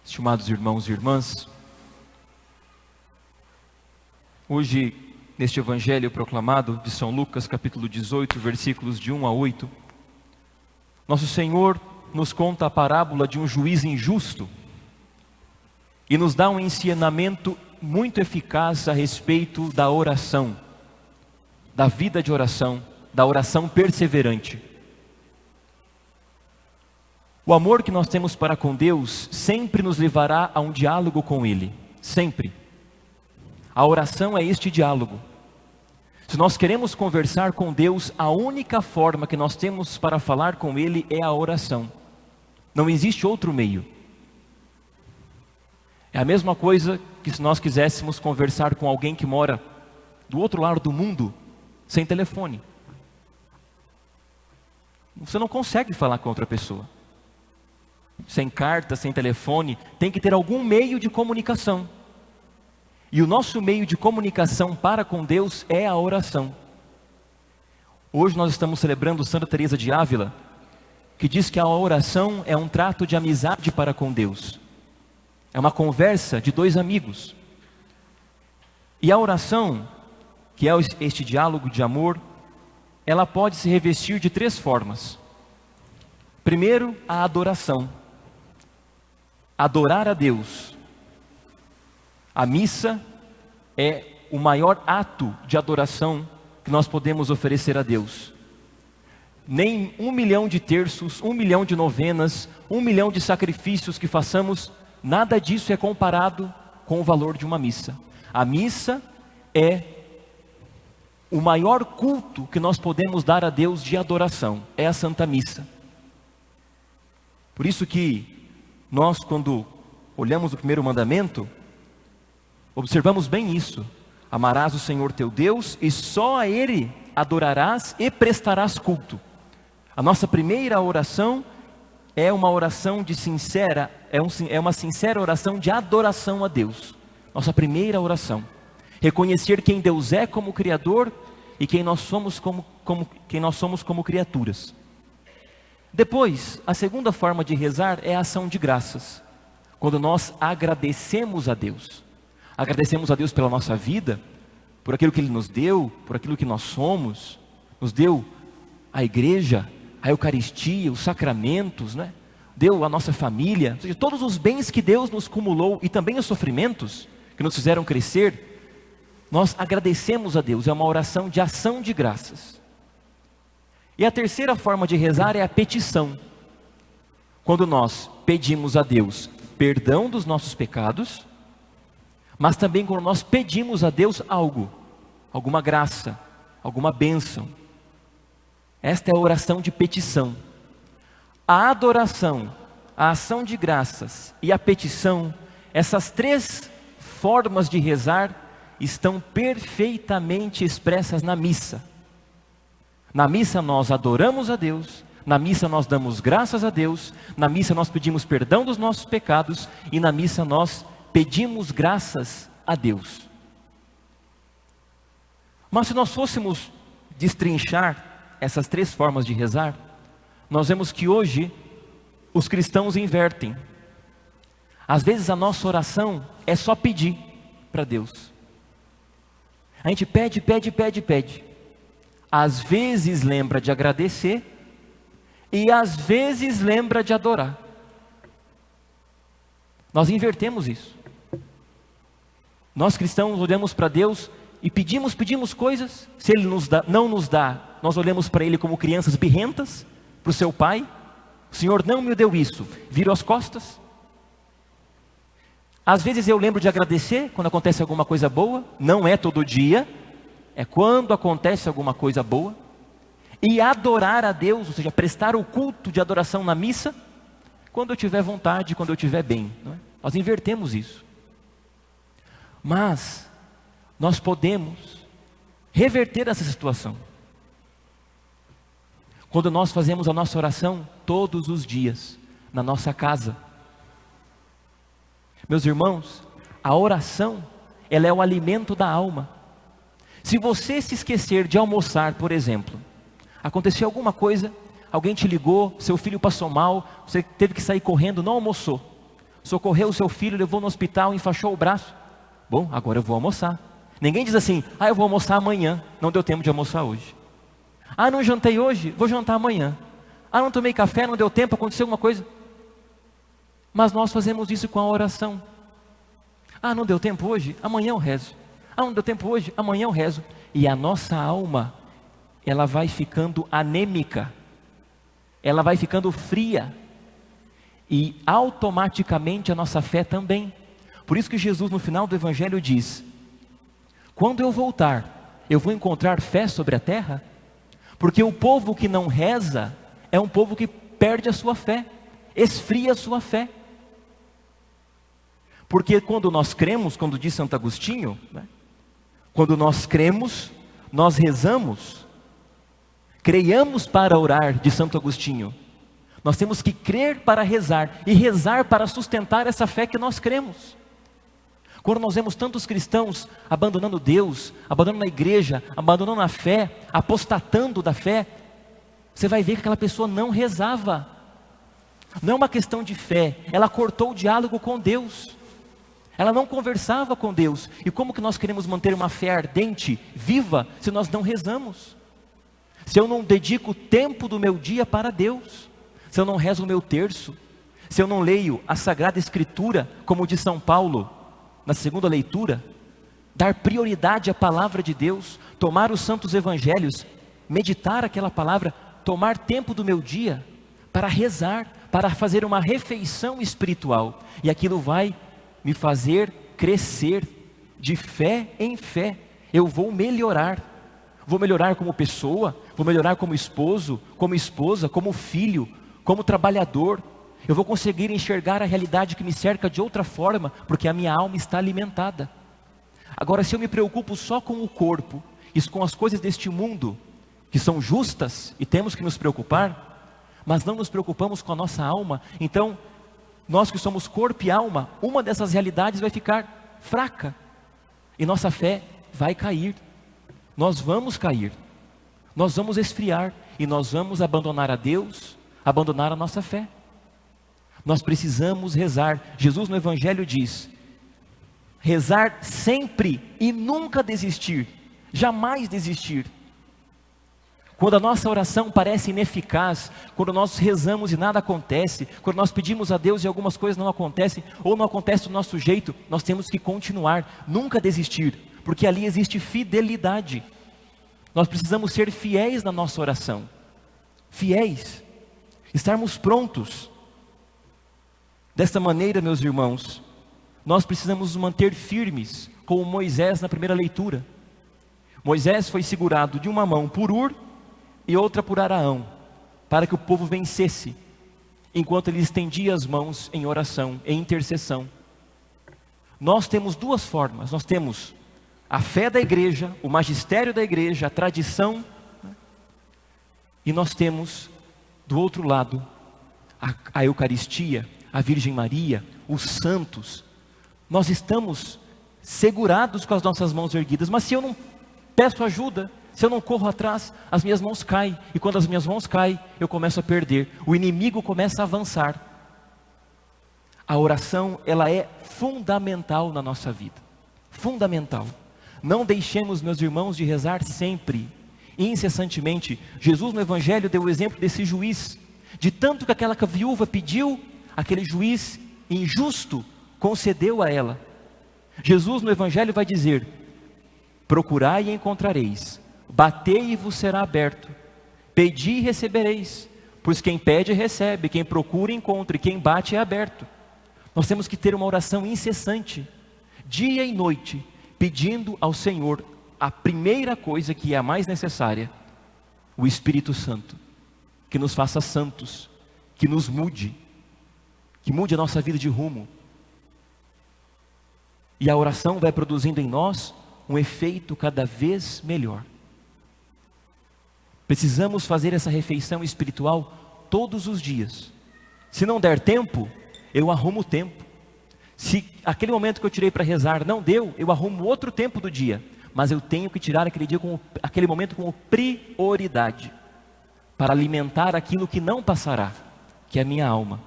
Estimados irmãos e irmãs, hoje, neste Evangelho proclamado de São Lucas, capítulo 18, versículos de 1 a 8, nosso Senhor nos conta a parábola de um juiz injusto e nos dá um ensinamento muito eficaz a respeito da oração, da vida de oração, da oração perseverante. O amor que nós temos para com Deus sempre nos levará a um diálogo com Ele, sempre. A oração é este diálogo. Se nós queremos conversar com Deus, a única forma que nós temos para falar com Ele é a oração. Não existe outro meio. É a mesma coisa que se nós quiséssemos conversar com alguém que mora do outro lado do mundo, sem telefone. Você não consegue falar com outra pessoa. Sem carta, sem telefone, tem que ter algum meio de comunicação. E o nosso meio de comunicação para com Deus é a oração. Hoje nós estamos celebrando Santa Teresa de Ávila, que diz que a oração é um trato de amizade para com Deus. É uma conversa de dois amigos. E a oração, que é este diálogo de amor, ela pode se revestir de três formas. Primeiro, a adoração. Adorar a Deus. A missa é o maior ato de adoração que nós podemos oferecer a Deus. Nem 1 milhão de terços, 1 milhão de novenas, 1 milhão de sacrifícios que façamos, nada disso é comparado com o valor de uma missa. A missa é o maior culto que nós podemos dar a Deus de adoração, é a Santa Missa. Por isso que nós, quando olhamos o primeiro mandamento, observamos bem isso. Amarás o Senhor teu Deus e só a Ele adorarás e prestarás culto. A nossa primeira oração é uma oração é uma sincera oração de adoração a Deus. Nossa primeira oração. Reconhecer quem Deus é como Criador e quem nós somos como criaturas. Depois, a segunda forma de rezar é a ação de graças. Quando nós agradecemos a Deus. Agradecemos a Deus pela nossa vida, por aquilo que Ele nos deu, por aquilo que nós somos. Nos deu a igreja, a Eucaristia, os sacramentos, né? Deu a nossa família, ou seja, todos os bens que Deus nos cumulou e também os sofrimentos que nos fizeram crescer, nós agradecemos a Deus, é uma oração de ação de graças. E a terceira forma de rezar é a petição. Quando nós pedimos a Deus perdão dos nossos pecados, mas também quando nós pedimos a Deus algo, alguma graça, alguma bênção. Esta é a oração de petição. A adoração, a ação de graças e a petição, essas três formas de rezar estão perfeitamente expressas na missa. Na missa nós adoramos a Deus, na missa nós damos graças a Deus, na missa nós pedimos perdão dos nossos pecados e na missa nós pedimos graças a Deus. Mas se nós fôssemos destrinchar essas três formas de rezar, nós vemos que hoje os cristãos invertem. Às vezes a nossa oração é só pedir para Deus. A gente pede. Às vezes lembra de agradecer e às vezes lembra de adorar. Nós invertemos isso. Nós cristãos olhamos para Deus e pedimos coisas. Se Ele não nos dá, nós olhamos para Ele como crianças birrentas, para o seu pai. O Senhor não me deu isso, viro as costas. Às vezes eu lembro de agradecer quando acontece alguma coisa boa, não é todo dia, é quando acontece alguma coisa boa. E adorar a Deus, ou seja, prestar o culto de adoração na missa, quando eu tiver vontade, quando eu tiver bem, não é? Nós invertemos isso. Mas nós podemos reverter essa situação. Quando nós fazemos a nossa oração todos os dias, na nossa casa. Meus irmãos, a oração, ela é o alimento da alma. Se você se esquecer de almoçar, por exemplo, aconteceu alguma coisa, alguém te ligou, seu filho passou mal, você teve que sair correndo, não almoçou. socorreu o seu filho, levou no hospital, enfaixou o braço. Bom, agora eu vou almoçar. Ninguém diz assim, eu vou almoçar amanhã, não deu tempo de almoçar hoje. Não jantei hoje, vou jantar amanhã. Não tomei café, não deu tempo, aconteceu alguma coisa. Mas nós fazemos isso com a oração. Não deu tempo hoje, amanhã eu rezo. Não deu tempo hoje, amanhã eu rezo. E a nossa alma, ela vai ficando anêmica, ela vai ficando fria, e automaticamente a nossa fé também. Por isso que Jesus no final do Evangelho diz: quando eu voltar, eu vou encontrar fé sobre a terra? Porque o povo que não reza é um povo que perde a sua fé, esfria a sua fé. Porque quando nós cremos, quando diz Santo Agostinho, quando nós cremos, nós rezamos. Creiamos para orar, de Santo Agostinho. Nós temos que crer para rezar, e rezar para sustentar essa fé que nós cremos. Quando nós vemos tantos cristãos abandonando Deus, abandonando a igreja, abandonando a fé, apostatando da fé, você vai ver que aquela pessoa não rezava. Não é uma questão de fé, ela cortou o diálogo com Deus. Ela não conversava com Deus. E como que nós queremos manter uma fé ardente, viva, se nós não rezamos? Se eu não dedico o tempo do meu dia para Deus, se eu não rezo o meu terço, se eu não leio a Sagrada Escritura, como diz São Paulo, na segunda leitura, dar prioridade à palavra de Deus, tomar os santos evangelhos, meditar aquela palavra, tomar tempo do meu dia para rezar, para fazer uma refeição espiritual, e aquilo vai me fazer crescer de fé em fé. Eu vou melhorar como pessoa, vou melhorar como esposo, como esposa, como filho, como trabalhador. Eu vou conseguir enxergar a realidade que me cerca de outra forma, porque a minha alma está alimentada. Agora, se eu me preocupo só com o corpo, e com as coisas deste mundo, que são justas e temos que nos preocupar, mas não nos preocupamos com a nossa alma, então, nós que somos corpo e alma, uma dessas realidades vai ficar fraca, e nossa fé vai cair. Nós vamos cair, nós vamos esfriar, e nós vamos abandonar a Deus, abandonar a nossa fé. Nós precisamos rezar. Jesus no Evangelho diz: rezar sempre e nunca desistir, jamais desistir. Quando a nossa oração parece ineficaz, quando nós rezamos e nada acontece, quando nós pedimos a Deus e algumas coisas não acontecem, ou não acontece do nosso jeito, nós temos que continuar, nunca desistir, porque ali existe fidelidade. Nós precisamos ser fiéis na nossa oração, fiéis, estarmos prontos. Desta maneira, meus irmãos, nós precisamos nos manter firmes, como Moisés na primeira leitura. Moisés foi segurado de uma mão por Ur e outra por Araão, para que o povo vencesse, enquanto ele estendia as mãos em oração, em intercessão. Nós temos duas formas: nós temos a fé da igreja, o magistério da igreja, a tradição, e nós temos do outro lado a Eucaristia, a Virgem Maria, os santos. Nós estamos segurados com as nossas mãos erguidas, mas se eu não peço ajuda, se eu não corro atrás, as minhas mãos caem, e quando as minhas mãos caem, eu começo a perder, o inimigo começa a avançar. A oração, ela é fundamental na nossa vida, fundamental. Não deixemos, meus irmãos, de rezar sempre, incessantemente. Jesus no Evangelho deu o exemplo desse juiz, de tanto que aquela viúva pediu, aquele juiz injusto concedeu a ela. Jesus no Evangelho vai dizer: procurai e encontrareis, batei e vos será aberto, pedi e recebereis, pois quem pede recebe, quem procura encontra, e quem bate é aberto. Nós temos que ter uma oração incessante, dia e noite, pedindo ao Senhor a primeira coisa que é a mais necessária: o Espírito Santo, que nos faça santos, que nos mude, que mude a nossa vida de rumo. E a oração vai produzindo em nós um efeito cada vez melhor. Precisamos fazer essa refeição espiritual todos os dias. Se não der tempo, eu arrumo o tempo. Se aquele momento que eu tirei para rezar não deu, eu arrumo outro tempo do dia. Mas eu tenho que tirar aquele momento como prioridade, para alimentar aquilo que não passará, que é a minha alma,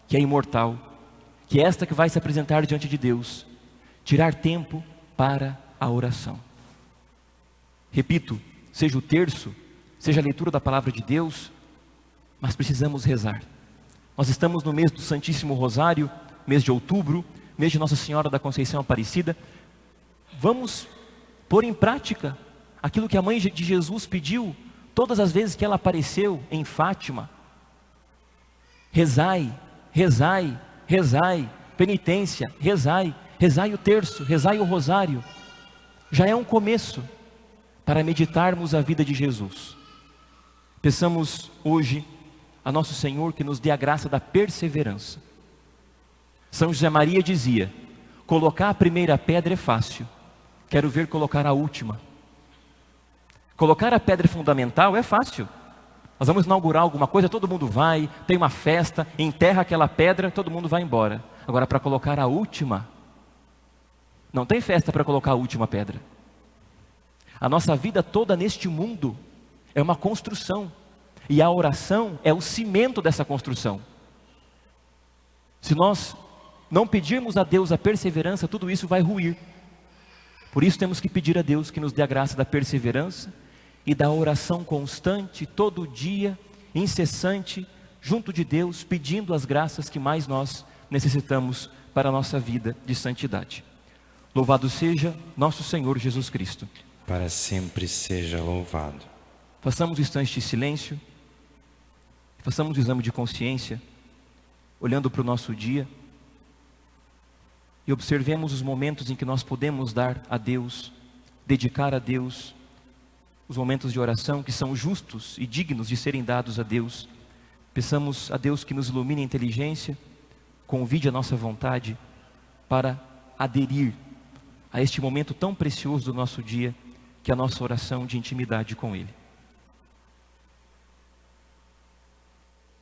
que é imortal, que é esta que vai se apresentar diante de Deus, tirar tempo para a oração. Repito, seja o terço, seja a leitura da palavra de Deus, mas precisamos rezar. Nós estamos no mês do Santíssimo Rosário, mês de outubro, mês de Nossa Senhora da Conceição Aparecida. Vamos pôr em prática aquilo que a mãe de Jesus pediu todas as vezes que ela apareceu em Fátima. Rezai, rezai, rezai, penitência, rezai, rezai o terço, rezai o rosário. Já é um começo para meditarmos a vida de Jesus. Peçamos hoje a Nosso Senhor que nos dê a graça da perseverança. São José Maria dizia: colocar a primeira pedra é fácil, quero ver colocar a última. Colocar a pedra fundamental é fácil. Nós vamos inaugurar alguma coisa, todo mundo vai, tem uma festa, enterra aquela pedra, todo mundo vai embora. Agora, para colocar a última, não tem festa para colocar a última pedra. A nossa vida toda neste mundo é uma construção, e a oração é o cimento dessa construção. Se nós não pedirmos a Deus a perseverança, tudo isso vai ruir. Por isso temos que pedir a Deus que nos dê a graça da perseverança e da oração constante, todo dia, incessante, junto de Deus, pedindo as graças que mais nós necessitamos para a nossa vida de santidade. Louvado seja nosso Senhor Jesus Cristo. Para sempre seja louvado. Façamos um instante de silêncio, façamos um exame de consciência, olhando para o nosso dia, e observemos os momentos em que nós podemos dar a Deus, dedicar a Deus, os momentos de oração que são justos e dignos de serem dados a Deus. Peçamos a Deus que nos ilumine a inteligência, convide a nossa vontade para aderir a este momento tão precioso do nosso dia, que é a nossa oração de intimidade com Ele.